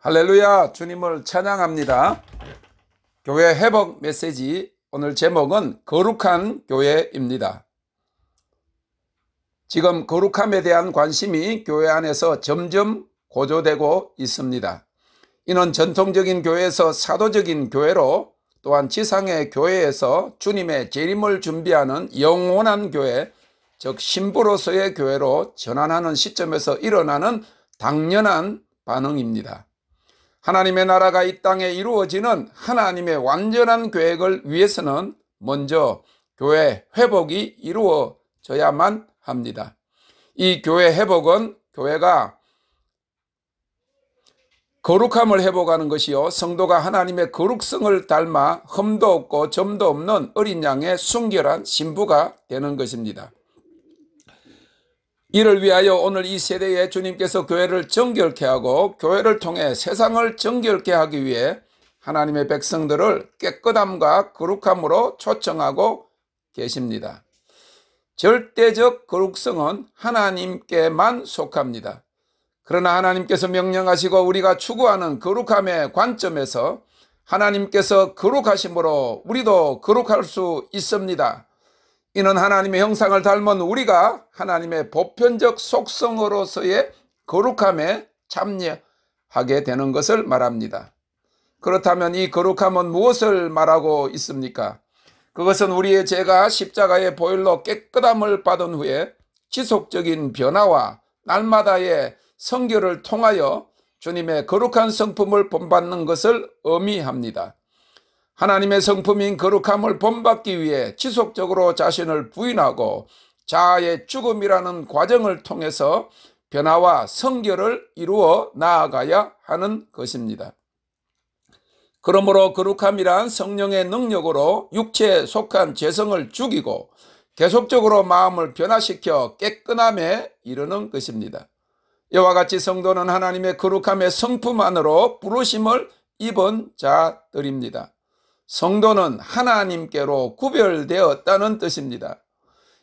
할렐루야, 주님을 찬양합니다. 교회 회복 메시지, 오늘 제목은 거룩한 교회입니다. 지금 거룩함에 대한 관심이 교회 안에서 점점 고조되고 있습니다. 이는 전통적인 교회에서 사도적인 교회로, 또한 지상의 교회에서 주님의 재림을 준비하는 영원한 교회, 즉 신부로서의 교회로 전환하는 시점에서 일어나는 당연한 반응입니다. 하나님의 나라가 이 땅에 이루어지는 하나님의 완전한 계획을 위해서는 먼저 교회 회복이 이루어져야만 합니다. 이 교회 회복은 교회가 거룩함을 회복하는 것이요, 성도가 하나님의 거룩성을 닮아 흠도 없고 점도 없는 어린 양의 순결한 신부가 되는 것입니다. 이를 위하여 오늘 이 세대에 주님께서 교회를 정결케 하고 교회를 통해 세상을 정결케 하기 위해 하나님의 백성들을 깨끗함과 거룩함으로 초청하고 계십니다. 절대적 거룩성은 하나님께만 속합니다. 그러나 하나님께서 명령하시고 우리가 추구하는 거룩함의 관점에서 하나님께서 거룩하심으로 우리도 거룩할 수 있습니다. 이는 하나님의 형상을 닮은 우리가 하나님의 보편적 속성으로서의 거룩함에 참여하게 되는 것을 말합니다. 그렇다면 이 거룩함은 무엇을 말하고 있습니까? 그것은 우리의 죄가 십자가의 보혈로 깨끗함을 받은 후에 지속적인 변화와 날마다의 성결을 통하여 주님의 거룩한 성품을 본받는 것을 의미합니다. 하나님의 성품인 거룩함을 본받기 위해 지속적으로 자신을 부인하고 자아의 죽음이라는 과정을 통해서 변화와 성결을 이루어 나아가야 하는 것입니다. 그러므로 거룩함이란 성령의 능력으로 육체에 속한 죄성을 죽이고 계속적으로 마음을 변화시켜 깨끗함에 이르는 것입니다. 이와 같이 성도는 하나님의 거룩함의 성품 안으로 부르심을 입은 자들입니다. 성도는 하나님께로 구별되었다는 뜻입니다.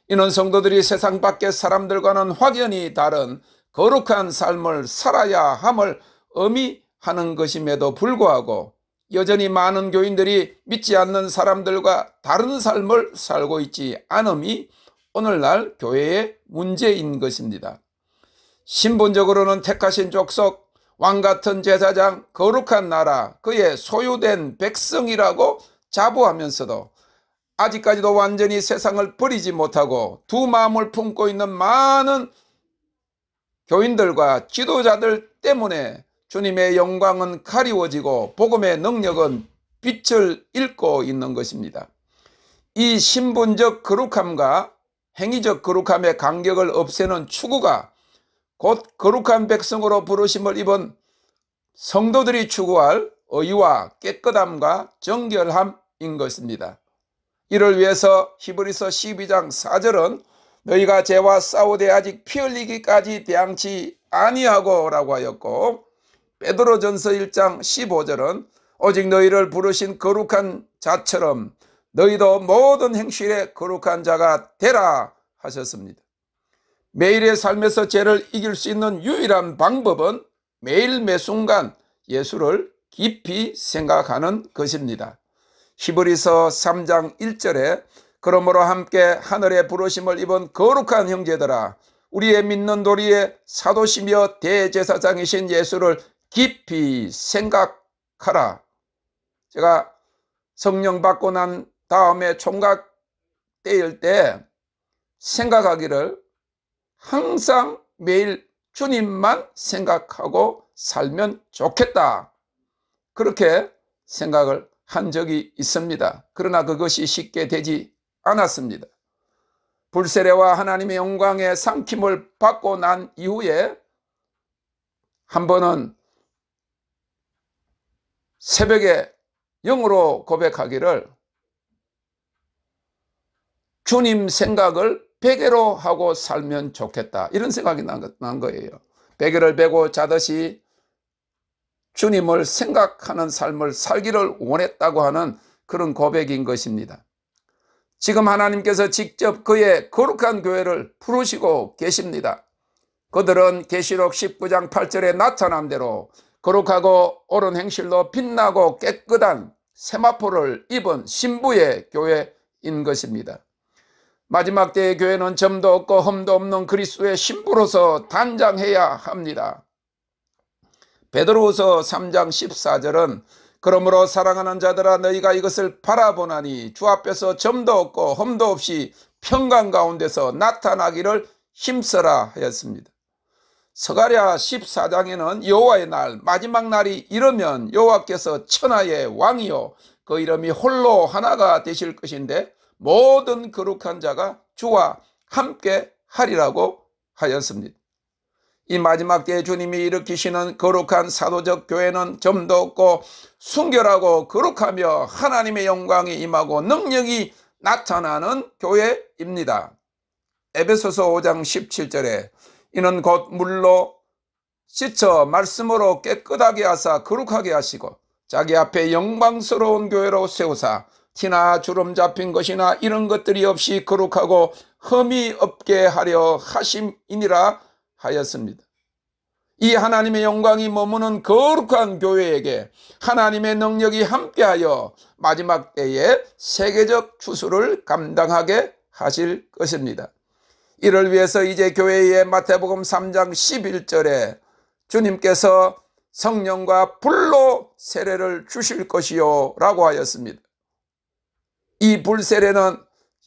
이는 성도들이 세상 밖의 사람들과는 확연히 다른 거룩한 삶을 살아야 함을 의미하는 것임에도 불구하고 여전히 많은 교인들이 믿지 않는 사람들과 다른 삶을 살고 있지 않음이 오늘날 교회의 문제인 것입니다. 신분적으로는 택하신 족속, 왕같은 제사장, 거룩한 나라, 그의 소유된 백성이라고 자부하면서도 아직까지도 완전히 세상을 버리지 못하고 두 마음을 품고 있는 많은 교인들과 지도자들 때문에 주님의 영광은 가리워지고 복음의 능력은 빛을 잃고 있는 것입니다. 이 신분적 거룩함과 행위적 거룩함의 간격을 없애는 추구가 곧 거룩한 백성으로 부르심을 입은 성도들이 추구할 의와 깨끗함과 정결함인 것입니다. 이를 위해서 히브리서 12장 4절은 너희가 죄와 싸우되 아직 피 흘리기까지 대항치 아니하고 라고 하였고, 베드로전서 1장 15절은 오직 너희를 부르신 거룩한 자처럼 너희도 모든 행실에 거룩한 자가 되라 하셨습니다. 매일의 삶에서 죄를 이길 수 있는 유일한 방법은 매일 매순간 예수를 깊이 생각하는 것입니다. 히브리서 3장 1절에 그러므로 함께 하늘의 부르심을 입은 거룩한 형제들아, 우리의 믿는 도리의 사도시며 대제사장이신 예수를 깊이 생각하라. 제가 성령 받고 난 다음에 총각 때일 때 생각하기를 항상 매일 주님만 생각하고 살면 좋겠다, 그렇게 생각을 한 적이 있습니다. 그러나 그것이 쉽게 되지 않았습니다. 불세례와 하나님의 영광의 삼킴을 받고 난 이후에 한 번은 새벽에 영으로 고백하기를 주님 생각을 베개로 하고 살면 좋겠다, 이런 생각이 난 거예요. 베개를 베고 자듯이 주님을 생각하는 삶을 살기를 원했다고 하는 그런 고백인 것입니다. 지금 하나님께서 직접 그의 거룩한 교회를 부르시고 계십니다. 그들은 계시록 19장 8절에 나타난 대로 거룩하고 옳은 행실로 빛나고 깨끗한 세마포를 입은 신부의 교회인 것입니다. 마지막 때의 교회는 점도 없고 흠도 없는 그리스도의 신부로서 단장해야 합니다. 베드로후서 3장 14절은 그러므로 사랑하는 자들아 너희가 이것을 바라보나니 주 앞에서 점도 없고 흠도 없이 평강 가운데서 나타나기를 힘써라 하였습니다. 스가랴 14장에는 여호와의 날 마지막 날이 이르면 여호와께서 천하의 왕이요 그 이름이 홀로 하나가 되실 것인데 모든 거룩한 자가 주와 함께 하리라고 하였습니다. 이 마지막 때에 주님이 일으키시는 거룩한 사도적 교회는 점도 없고 순결하고 거룩하며 하나님의 영광이 임하고 능력이 나타나는 교회입니다. 에베소서 5장 17절에 이는 곧 물로 씻어 말씀으로 깨끗하게 하사 거룩하게 하시고 자기 앞에 영광스러운 교회로 세우사 티나 주름 잡힌 것이나 이런 것들이 없이 거룩하고 흠이 없게 하려 하심이니라 하였습니다. 이 하나님의 영광이 머무는 거룩한 교회에게 하나님의 능력이 함께하여 마지막 때에 세계적 추수를 감당하게 하실 것입니다. 이를 위해서 이제 교회의 마태복음 3장 11절에 주님께서 성령과 불로 세례를 주실 것이요 라고 하였습니다. 이 불세례는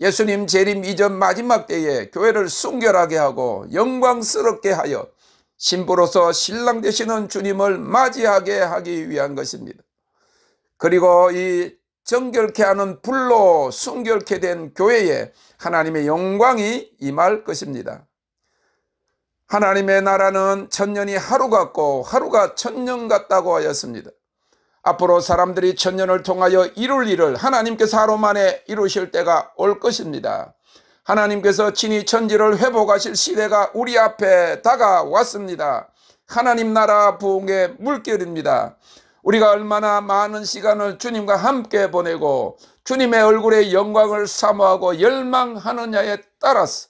예수님 재림 이전 마지막 때에 교회를 순결하게 하고 영광스럽게 하여 신부로서 신랑 되시는 주님을 맞이하게 하기 위한 것입니다. 그리고 이 정결케 하는 불로 순결케 된 교회에 하나님의 영광이 임할 것입니다. 하나님의 나라는 천년이 하루 같고 하루가 천년 같다고 하였습니다. 앞으로 사람들이 천년을 통하여 이룰 일을 하나님께서 하루 만에 이루실 때가 올 것입니다. 하나님께서 친히 천지를 회복하실 시대가 우리 앞에 다가왔습니다. 하나님 나라 부흥의 물결입니다. 우리가 얼마나 많은 시간을 주님과 함께 보내고 주님의 얼굴의 영광을 사모하고 열망하느냐에 따라서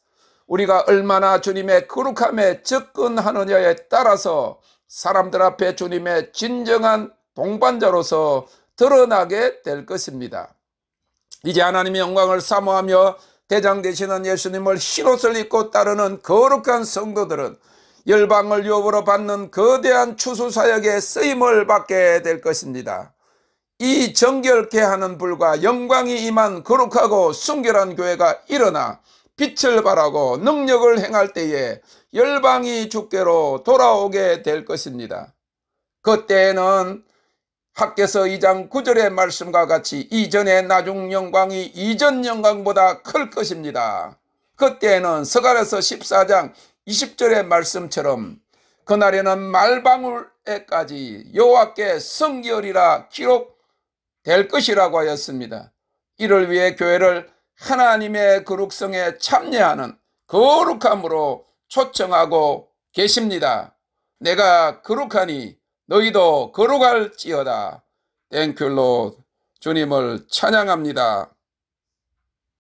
우리가 얼마나 주님의 거룩함에 접근하느냐에 따라서 사람들 앞에 주님의 진정한 동반자로서 드러나게 될 것입니다. 이제 하나님의 영광을 사모하며 대장 되시는 예수님을 흰옷을 입고 따르는 거룩한 성도들은 열방을 유업으로 받는 거대한 추수사역에 쓰임을 받게 될 것입니다. 이 정결케 하는 불과 영광이 임한 거룩하고 순결한 교회가 일어나 빛을 발하고 능력을 행할 때에 열방이 주께로 돌아오게 될 것입니다. 그때에는 학개서 2장 9절의 말씀과 같이 이전의 나중 영광이 이전 영광보다 클 것입니다. 그때에는 스가랴서 14장 20절의 말씀처럼 그날에는 말방울에까지 여호와께 성결이라 기록될 것이라고 하였습니다. 이를 위해 교회를 하나님의 거룩성에 참여하는 거룩함으로 초청하고 계십니다. 내가 거룩하니 너희도 거룩할지어다. 땡큐 로 주님을 찬양합니다.